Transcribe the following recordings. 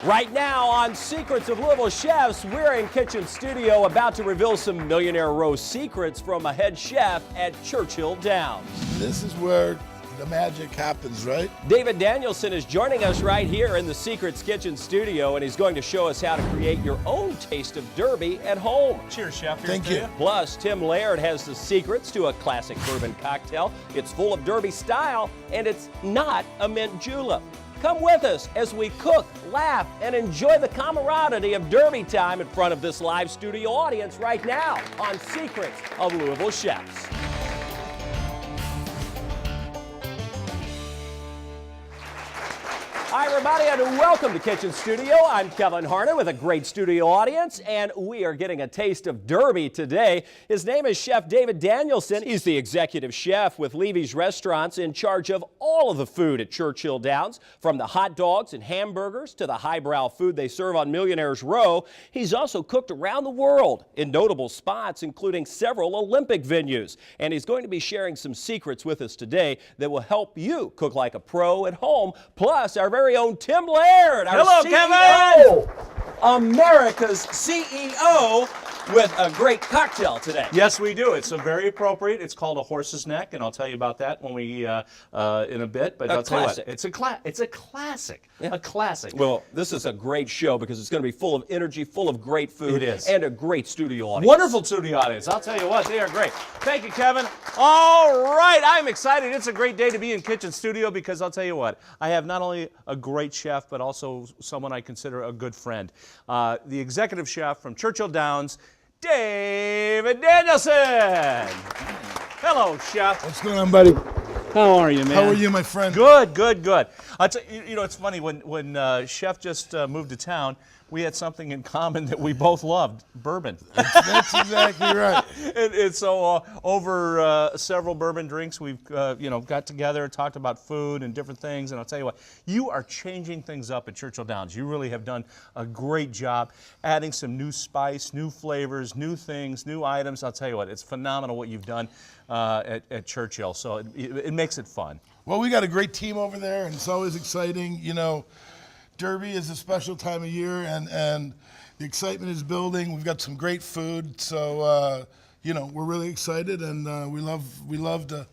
Right now on Secrets of Louisville Chefs, we're in Kitchen Studio about to reveal some Millionaire Row secrets from a head chef at Churchill Downs. This is where the magic happens, right? David Danielson is joining us right here in the Secrets Kitchen Studio, and he's going to show us how to create your own taste of Derby at home. Cheers, Chef. Here's Thank you. Plus, Tim Laird has the secrets to a classic bourbon cocktail. It's full of Derby style, and it's not a mint julep. Come with us as we cook, laugh, and enjoy the camaraderie of Derby time in front of this live studio audience right now on Secrets of Louisville Chefs. Hi, everybody, and welcome to Kitchen Studio. I'm Kevin Harnan with a great studio audience, and we are getting a taste of Derby today. His name is Chef David Danielson. He's the executive chef with Levy's Restaurants, in charge of all of the food at Churchill Downs, from the hot dogs and hamburgers to the highbrow food they serve on Millionaire's Row. He's also cooked around the world in notable spots, including several Olympic venues. And he's going to be sharing some secrets with us today that will help you cook like a pro at home. Plus, our very own Tim Laird, our Hello, CEO, America's CEO, with a great cocktail today. Yes, we do. It's very appropriate. It's called a horse's neck, and I'll tell you about that when we in a bit. But I'll tell you what, it's a classic. Yeah. A classic. Well, this is a great show because it's going to be full of energy, full of great food, It is. and a great studio audience. Wonderful studio audience. I'll tell you what, they are great. Thank you, Kevin. All right, I'm excited. It's a great day to be in Kitchen Studio because I'll tell you what, I have not only a great chef, but also someone I consider a good friend. The executive chef from Churchill Downs, David Danielson. Hello, Chef. What's going on, buddy? How are you, man? How are you, my friend? Good, good, good. You know, it's funny, when Chef just moved to town, we had something in common that we both loved, bourbon. That's exactly right. And so over several bourbon drinks, we've got together, talked about food and different things. And I'll tell you what, you are changing things up at Churchill Downs. You really have done a great job adding some new spice, new flavors, new things, new items. I'll tell you what, it's phenomenal what you've done at Churchill. So it makes it fun. Well, we got a great team over there, and it's always exciting. You know, Derby is a special time of year, and the excitement is building. We've got some great food, so we're really excited, and we love to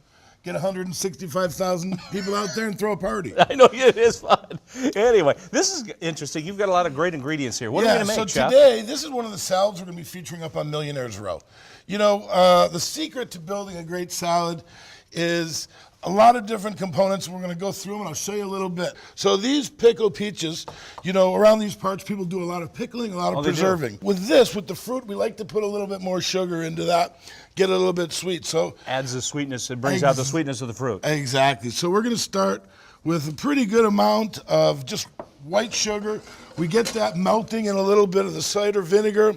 get 165,000 people out there and throw a party. I know, it is fun. Anyway, this is interesting. You've got a lot of great ingredients here. What are we going to make, Chef? Today, this is one of the salads we're going to be featuring up on Millionaire's Row. You know, the secret to building a great salad is a lot of different components. We're going to go through them, and I'll show you a little bit. So these pickled peaches, you know, around these parts, people do a lot of pickling, a lot of preserving. With this, with the fruit, we like to put a little bit more sugar into that, get it a little bit sweet. So adds the sweetness. It brings out the sweetness of the fruit. Exactly. So we're going to start with a pretty good amount of just white sugar. We get that melting in a little bit of the cider vinegar.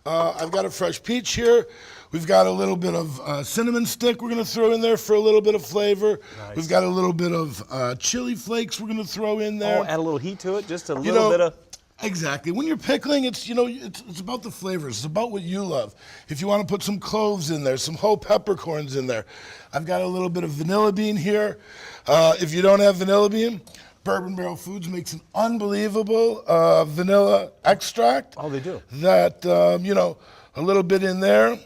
I've got a fresh peach here. We've got a little bit of cinnamon stick we're going to throw in there for a little bit of flavor. Nice. We've got a little bit of chili flakes we're going to throw in there. Oh, add a little heat to it, just a little bit of... Exactly. When you're pickling, it's about the flavors. It's about what you love. If you want to put some cloves in there, some whole peppercorns in there. I've got a little bit of vanilla bean here. If you don't have vanilla bean, Bourbon Barrel Foods makes an unbelievable vanilla extract. Oh, they do? That, a little bit in there.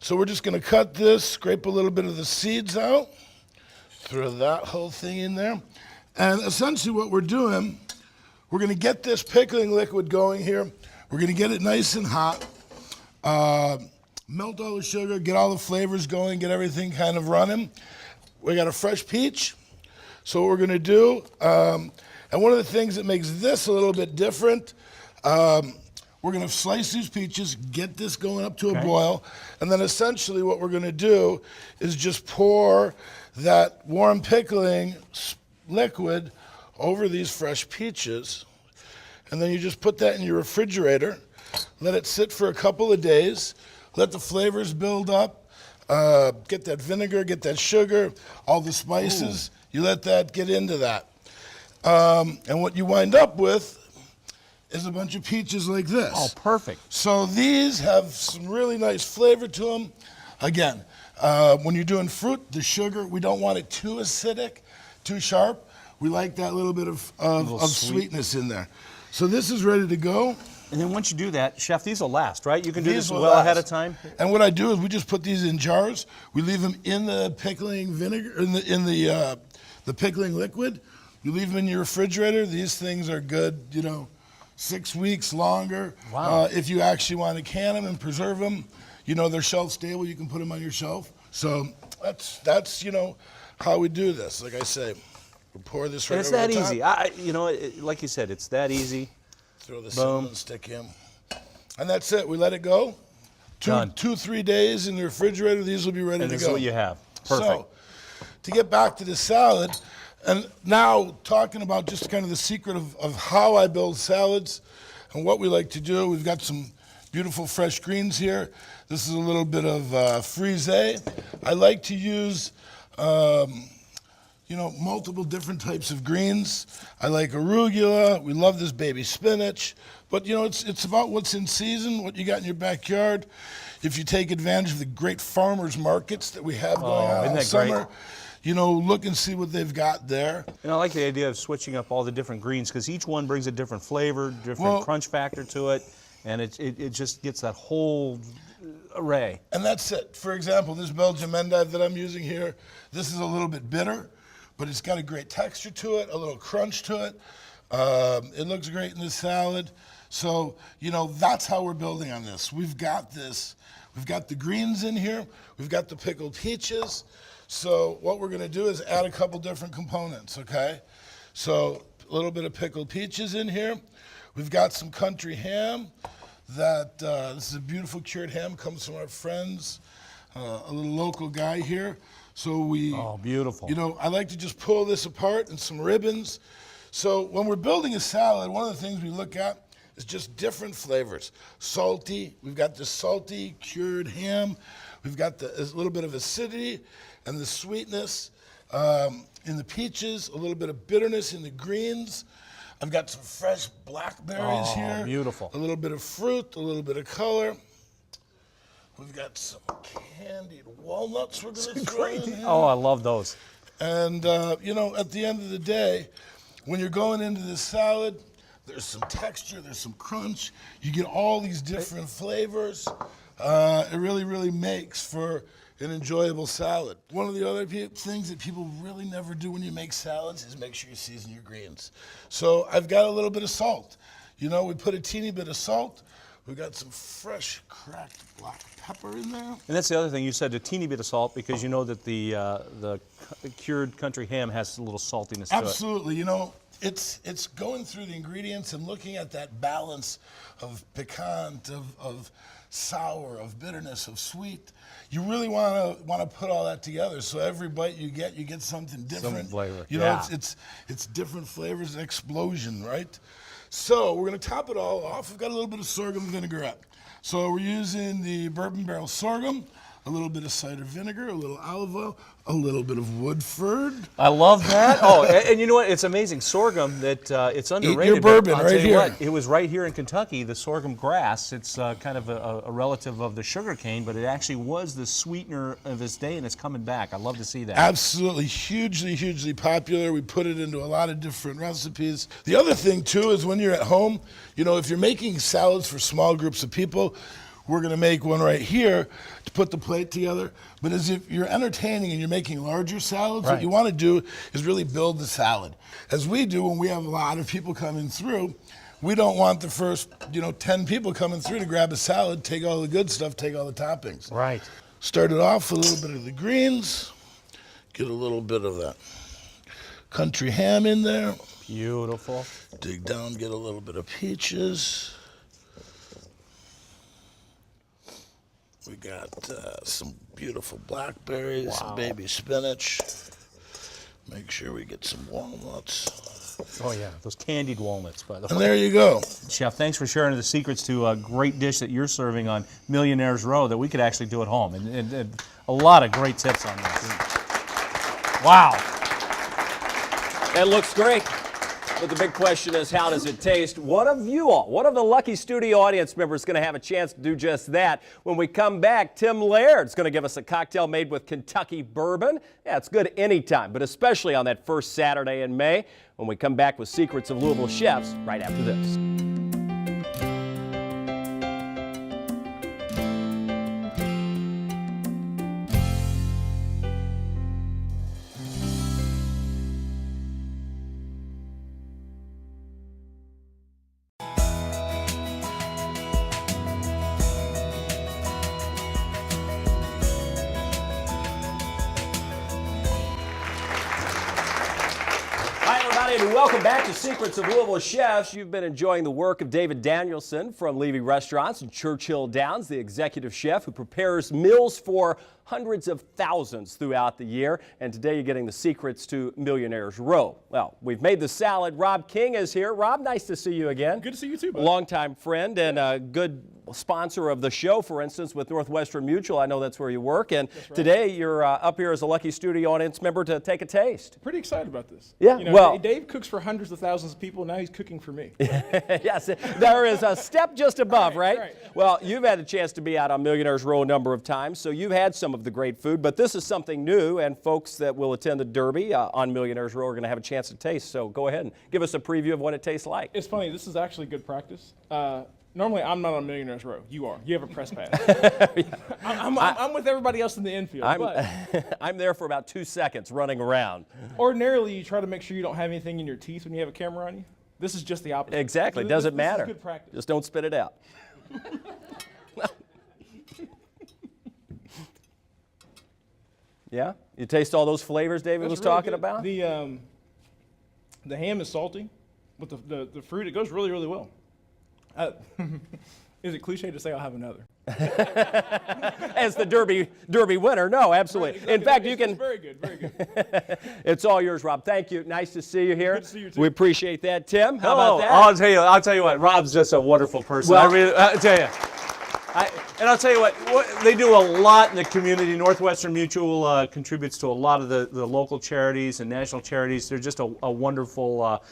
So we're just going to cut this, scrape a little bit of the seeds out, throw that whole thing in there. And essentially what we're doing, we're going to get this pickling liquid going here. We're going to get it nice and hot, melt all the sugar, get all the flavors going, get everything kind of running. We got a fresh peach. So what we're going to do, and one of the things that makes this a little bit different, we're going to slice these peaches, get this going up to a boil, and then essentially what we're going to do is just pour that warm pickling liquid over these fresh peaches, and then you just put that in your refrigerator, let it sit for a couple of days, let the flavors build up, get that vinegar, get that sugar, all the spices. Ooh. You let that get into that. And what you wind up with is a bunch of peaches like this. Oh, perfect. So these have some really nice flavor to them. Again, when you're doing fruit, the sugar, we don't want it too acidic, too sharp. We like that little bit of sweetness in there. So this is ready to go. And then once you do that, Chef, these will last, right? You can do These this will well last. ahead of time. And what I do is we just put these in jars. We leave them in the pickling vinegar, in the pickling liquid. You leave them in your refrigerator. These things are good, 6 weeks longer. Wow. If you actually want to can them and preserve them, they're shelf stable. You can put them on your shelf. So that's how we do this. Like I say, we pour this right And it's over that the top. easy. Like you said, it's that easy. Throw the Boom. cinnamon stick in. And that's it. We let it go. Done. 2-3 days in the refrigerator. These will be ready And to this go. is what you have. Perfect. So, to get back to the salad, and now talking about just kind of the secret of how I build salads and what we like to do, we've got some beautiful fresh greens here. This is a little bit of frisee. I like to use multiple different types of greens. I like arugula. We love this baby spinach. But, it's about what's in season, what you got in your backyard. If you take advantage of the great farmers markets that we have going on isn't all that summer, look and see what they've got there. And I like the idea of switching up all the different greens because each one brings a different flavor, different crunch factor to it, and it just gets that whole array. And that's it. For example, this Belgian endive that I'm using here, this is a little bit bitter, but it's got a great texture to it, a little crunch to it. It looks great in the salad. So, that's how we're building on this. We've got this. We've got the greens in here. We've got the pickled peaches. So what we're going to do is add a couple different components, okay? So a little bit of pickled peaches in here. We've got some country ham. This is a beautiful cured ham. Comes from our friends, a little local guy here. So Oh, beautiful. I like to just pull this apart in some ribbons. So when we're building a salad, one of the things we look at is just different flavors. Salty, we've got the salty cured ham. We've got a little bit of acidity and the sweetness in the peaches, a little bit of bitterness in the greens. I've got some fresh blackberries here. Beautiful. A little bit of fruit, a little bit of color. We've got some candied walnuts we're going to throw in here. Oh, I love those. And, at the end of the day, when you're going into this salad, there's some texture, there's some crunch. You get all these different flavors. It really, really makes for an enjoyable salad. One of the other things that people really never do when you make salads is make sure you season your greens. So I've got a little bit of salt. We put a teeny bit of salt. We've got some fresh cracked black pepper in there. And that's the other thing. You said a teeny bit of salt because you know that the cured country ham has a little saltiness to it. Absolutely. It's going through the ingredients and looking at that balance of piquant, of sour, of bitterness, of sweet. You really want to put all that together. So every bite you get something different. Some flavor. It's different flavors, an explosion, right? So we're going to top it all off. We've got a little bit of sorghum vinaigrette. So we're using the bourbon barrel sorghum, a little bit of cider vinegar, a little olive oil, a little bit of Woodford. I love that. Oh, and you know what? It's amazing. Sorghum, that it's underrated. Eat your bourbon I'll right tell you here. what, it was right here in Kentucky, the sorghum grass. It's kind of a relative of the sugar cane, but it actually was the sweetener of its day, and it's coming back. I love to see that. Absolutely, hugely, hugely popular. We put it into a lot of different recipes. The other thing, too, is when you're at home, if you're making salads for small groups of people, we're going to make one right here to put the plate together. But as if you're entertaining and you're making larger salads, what you want to do is really build the salad. As we do when we have a lot of people coming through, we don't want the first 10 people coming through to grab a salad, take all the good stuff, take all the toppings. Right. Start it off with a little bit of the greens, get a little bit of that country ham in there. Beautiful. Dig down, get a little bit of peaches. We got some beautiful blackberries, some baby spinach. Make sure we get some walnuts. Oh, yeah, those candied walnuts, by the way. And there you go. Chef, thanks for sharing the secrets to a great dish that you're serving on Millionaire's Row that we could actually do at home. And a lot of great tips on this. Wow. That looks great. But the big question is, how does it taste? One of you all, one of the lucky studio audience members is going to have a chance to do just that. When we come back, Tim Laird's going to give us a cocktail made with Kentucky bourbon. Yeah, it's good anytime, but especially on that first Saturday in May. When we come back with Secrets of Louisville Chefs right after this. And welcome back to Secrets of Louisville Chefs. You've been enjoying the work of David Danielson from Levy Restaurants in Churchill Downs, the executive chef who prepares meals for hundreds of thousands throughout the year. And today you're getting the secrets to Millionaire's Row. Well, we've made the salad. Rob King is here. Rob, nice to see you again. Good to see you too, bud. Longtime friend and a good sponsor of the show, for instance, with Northwestern Mutual. I know that's where you work. And right. Today you're up here as a lucky studio audience member to take a taste. Pretty excited about this. Yeah, you know, well, Dave cooks for hundreds of thousands of people. Now he's cooking for me. Yes, there is a step just above, right? Well, you've had a chance to be out on Millionaire's Row a number of times, so you've had some of the great food, but this is something new, and folks that will attend the Derby on Millionaire's Row are going to have a chance to taste. So go ahead and give us a preview of what it tastes like. It's funny. This is actually good practice. Normally, I'm not on Millionaire's Row. You are. You have a press pass. I'm with everybody else in the infield. I'm there for about 2 seconds running around. Ordinarily, you try to make sure you don't have anything in your teeth when you have a camera on you. This is just the opposite. Exactly. So Doesn't matter. This is good practice. Just don't spit it out. Yeah? You taste all those flavors David was really talking good. about? The ham is salty. With the fruit, it goes really, really well. Is it cliche to say I'll have another? As the Derby winner, no, absolutely. Right, exactly. In fact, It's very good, very good. It's all yours, Rob. Thank you. Nice to see you here. Good to see you too. We appreciate that. Tim, how Oh, about that? I'll tell you what. Rob's just a wonderful person. Well- I'll tell you. And I'll tell you what, they do a lot in the community. Northwestern Mutual contributes to a lot of the local charities and national charities. They're just a wonderful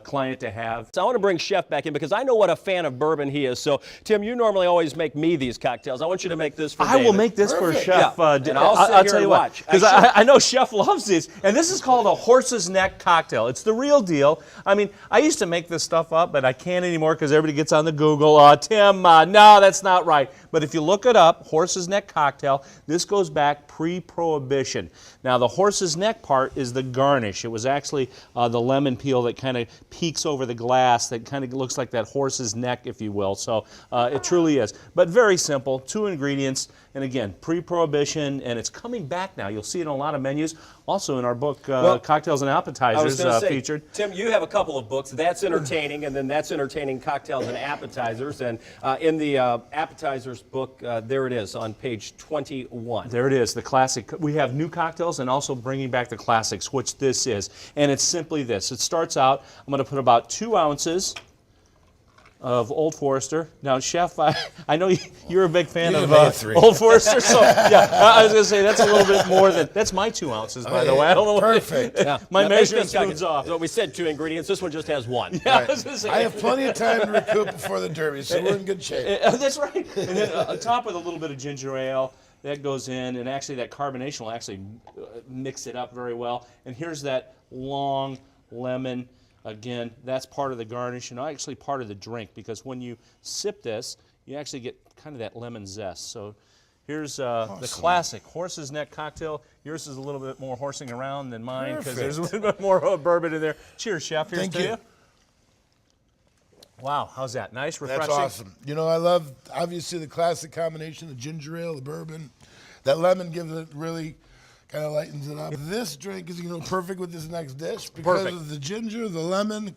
client to have. So I want to bring Chef back in because I know what a fan of bourbon he is. So, Tim, you normally always make me these cocktails. I want you to make this for I will David. make this for Perfect. Chef. Yeah. And I'll sit here tell and you watch. what, because I know Chef loves these. And this is called a horse's neck cocktail. It's the real deal. I mean, I used to make this stuff up, but I can't anymore because everybody gets on the Google. Tim, no, that's not right. But if you look it up, horse's neck cocktail, this goes back pre-prohibition. Now, the horse's neck part is the garnish. It was actually the lemon peel that kind of peeks over the glass that kind of looks like that horse's neck, if you will. So it truly is. But very simple, 2 ingredients. And again, pre-prohibition, and it's coming back now. You'll see it in a lot of menus. Also in our book, Cocktails and Appetizers featured. Tim, you have a couple of books. That's Entertaining, and then That's Entertaining Cocktails and Appetizers. And in the appetizers book, there it is on page 21. There it is, the classic. We have new cocktails and also bringing back the classics, which this is. And it's simply this. It starts out, I'm going to put about 2 ounces of Old Forester. Now, Chef, I know you're a big fan of Old Forester, so yeah, I was going to say that's a little bit more than, that's my 2 ounces, by the way. I don't know. Perfect. My measuring spoon's off. So we said 2 ingredients. This one just has 1. Yeah, I was gonna say. I have plenty of time to recoup before the Derby, so we're in good shape. That's right. And then on top with a little bit of ginger ale, that goes in, and actually that carbonation will actually mix it up very well. And here's that long lemon. Again, that's part of the garnish and actually part of the drink, because when you sip this, you actually get kind of that lemon zest. So here's the classic horse's neck cocktail. Yours is a little bit more horsing around than mine because there's a little bit more bourbon in there. Cheers, Chef. Here's Thank to you. you. Wow, how's that? Nice, refreshing? That's awesome. You know, I love, obviously, the classic combination, the ginger ale, the bourbon. That lemon gives it really, kind of lightens it up. This drink is, perfect with this next dish because of the ginger, the lemon.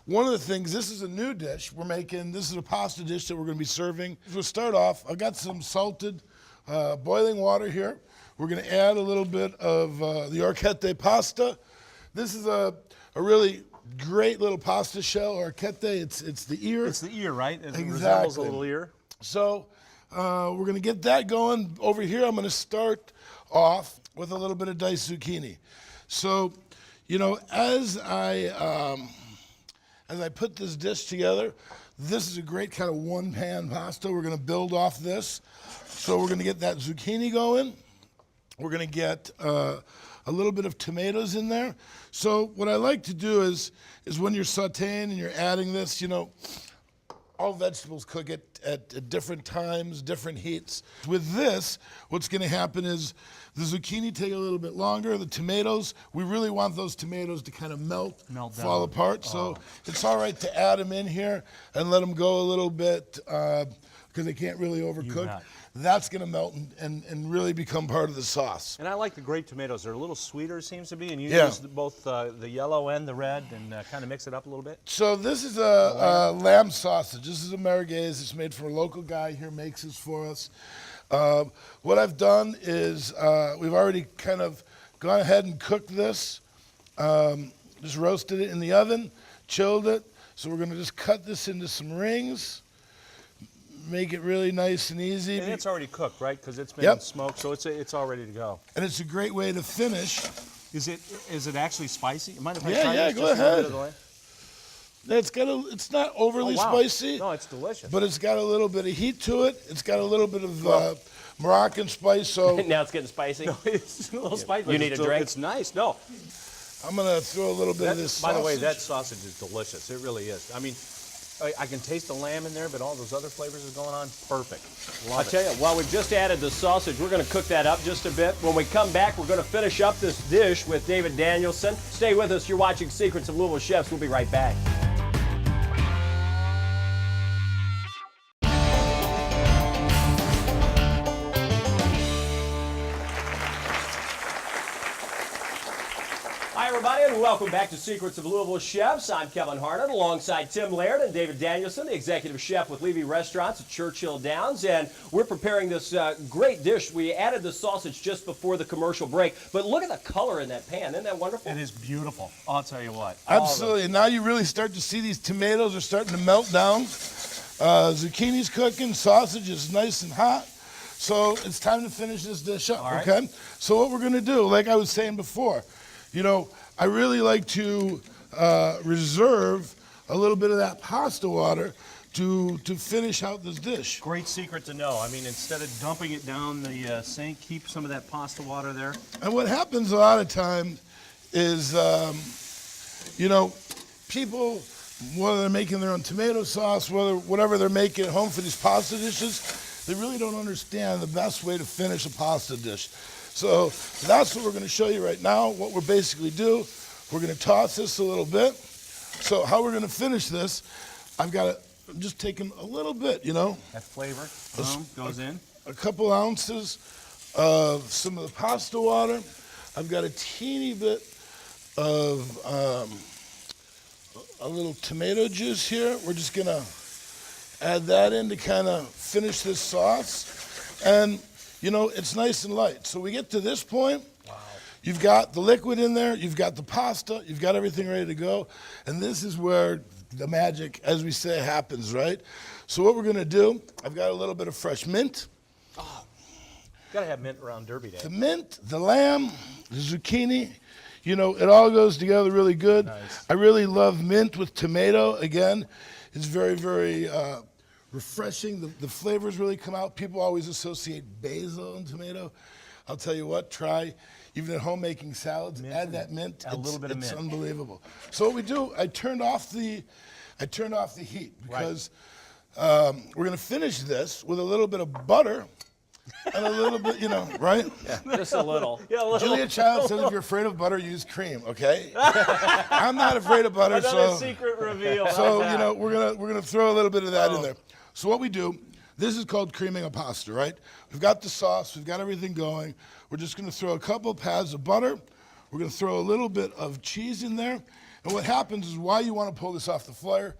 One of the things, this is a new dish we're making. This is a pasta dish that we're going to be serving. We'll start off, I've got some salted boiling water here. We're going to add a little bit of the orecchiette pasta. This is a really great little pasta shell, orecchiette. It's the ear. It's the ear, right? It Exactly. resembles a little ear. So we're going to get that going. Over here, I'm going to start off with a little bit of diced zucchini. So, as I as I put this dish together, this is a great kind of one-pan pasta. We're going to build off this. So we're going to get that zucchini going. We're going to get a little bit of tomatoes in there. So what I like to do is when you're sauteing and you're adding this, all vegetables cook at different times, different heats. With this, what's going to happen is the zucchini take a little bit longer. The tomatoes, we really want those tomatoes to kind of melt fall apart. So it's all right to add them in here and let them go a little bit because they can't really overcook. That's going to melt and really become part of the sauce. And I like the grape tomatoes. They're a little sweeter, it seems to be, and you use both the yellow and the red and kind of mix it up a little bit. So this is a lamb sausage. This is a merguez. It's made from a local guy here, makes this for us. What I've done is we've already kind of gone ahead and cooked this, just roasted it in the oven, chilled it. So we're going to just cut this into some rings. Make it really nice and easy. And it's already cooked, right? Because it's been smoked, so it's all ready to go. And it's a great way to finish. Is it actually spicy? Mind if I Yeah, try yeah, this go just a ahead. little bit It's not overly spicy. No, it's delicious. But it's got a little bit of heat to it. It's got a little bit of Moroccan spice. So Now it's getting spicy. No, it's a little spicy. You need a drink? It's nice. No. I'm going to throw a little bit of this sausage. By the way, that sausage is delicious. It really is. I mean, I can taste the lamb in there, but all those other flavors are going on. Perfect. I'll tell you, while we've just added the sausage, we're going to cook that up just a bit. When we come back, we're going to finish up this dish with David Danielson. Stay with us. You're watching Secrets of Louisville Chefs. We'll be right back. Hi, everybody, and welcome back to Secrets of Louisville Chefs. I'm Kevin Harden, alongside Tim Laird and David Danielson, the executive chef with Levy Restaurants at Churchill Downs, and we're preparing this great dish. We added the sausage just before the commercial break, but look at the color in that pan. Isn't that wonderful? It is beautiful. I'll tell you what. Absolutely. Now you really start to see these tomatoes are starting to melt down. Zucchini's cooking. Sausage is nice and hot. So it's time to finish this dish up, okay? So what we're going to do, like I was saying before, I really like to reserve a little bit of that pasta water to finish out this dish. Great secret to know. I mean, instead of dumping it down the sink, keep some of that pasta water there. And what happens a lot of times is, people, whether they're making their own tomato sauce, whatever they're making at home for these pasta dishes, they really don't understand the best way to finish a pasta dish. So that's what we're going to show you right now. What we're basically do, we're going to toss this a little bit. So how we're going to finish this, I'm just taking a little bit, That flavor goes in. A couple ounces of some of the pasta water. I've got a teeny bit of a little tomato juice here. We're just going to add that in to kind of finish this sauce. And it's nice and light. So we get to this point, you've got the liquid in there, you've got the pasta, you've got everything ready to go, and this is where the magic, as we say, happens, right? So what we're gonna do, I've got a little bit of fresh mint. Gotta have mint around Derby Day. The mint, the lamb, the zucchini, it all goes together really good. Nice. I really love mint with tomato. Again, it's very, very refreshing. The flavors really come out. People always associate basil and tomato. I'll tell you what, try, even at home making salads, add that mint. A little bit of mint. It's unbelievable. So what we do, I turned off the heat because we're going to finish this with a little bit of butter and a little bit, right? Yeah, just a little. Yeah, a little. Julia Child says if you're afraid of butter, use cream, okay? I'm not afraid of butter, Another so secret reveal. we're gonna throw a little bit of that in there. So what we do, this is called creaming a pasta, right? We've got the sauce, we've got everything going. We're just gonna throw a couple pads of butter. We're gonna throw a little bit of cheese in there. And what happens is why you wanna pull this off the fire,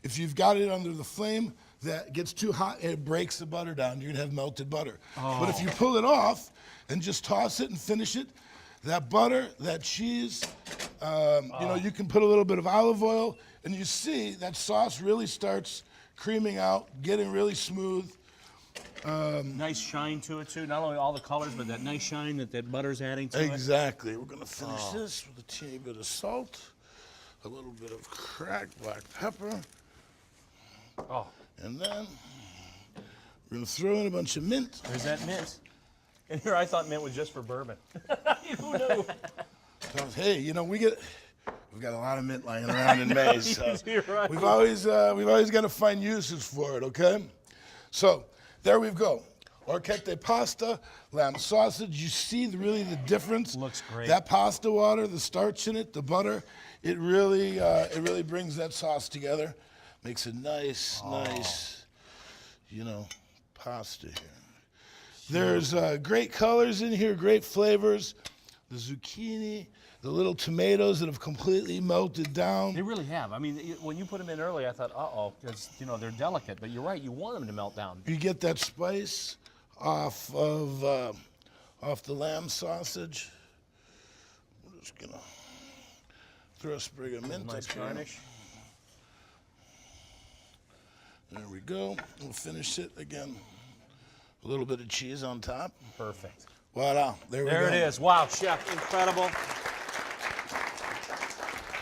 if you've got it under the flame, that gets too hot and it breaks the butter down. You're gonna have melted butter. But if you pull it off and just toss it and finish it, that butter, that cheese, you can put a little bit of olive oil, and you see that sauce really starts creaming out, getting really smooth. Nice shine to it too. Not only all the colors, but that nice shine that butter's adding to it. Exactly. We're gonna finish this with a teeny bit of salt. a little bit of cracked black pepper. Oh, And then we're going to throw in a bunch of mint. there's that mint. And here I thought mint was just for bourbon. Who knew? Hey, you know, we've got a lot of mint lying around in May, so You're right. we've always got to find uses for it, okay? So there we go. Orchette pasta, lamb sausage. You see really the difference. Looks great. That pasta water, the starch in it, the butter, it really brings that sauce together. Makes a nice, you know, pasta here. There's great colors in here, great flavors. The zucchini, the little tomatoes that have completely melted down. They really have. I mean, when you put them in early, I thought, uh-oh, because, you know, they're delicate. But you're right, you want them to melt down. You get that spice off the lamb sausage. We're just gonna throw a sprig of mint Nice up here. garnish. There we go. We'll finish it again. A little bit of cheese on top. Perfect. Voila. There we go. There it is. Wow, chef, incredible.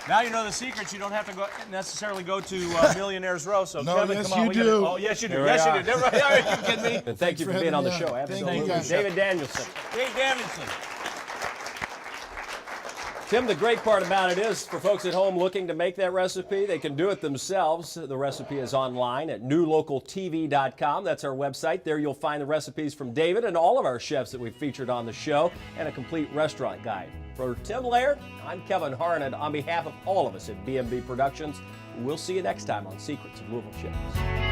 Now you know the secrets. You don't have to necessarily go to Millionaire's Row. So No, Kevin, yes, come on. you we gotta- do. Oh, yes, you do. Here Yes, we you are. do. Never, are you kidding me? And thank you for being on the show. Thank you, Absolutely. guys. David Danielson. Dave Davidson. Tim, the great part about it is for folks at home looking to make that recipe, they can do it themselves. The recipe is online at newlocaltv.com. That's our website. There you'll find the recipes from David and all of our chefs that we've featured on the show and a complete restaurant guide. For Tim Laird, I'm Kevin Harned. On behalf of all of us at B&B Productions, we'll see you next time on Secrets of Louisville Chefs.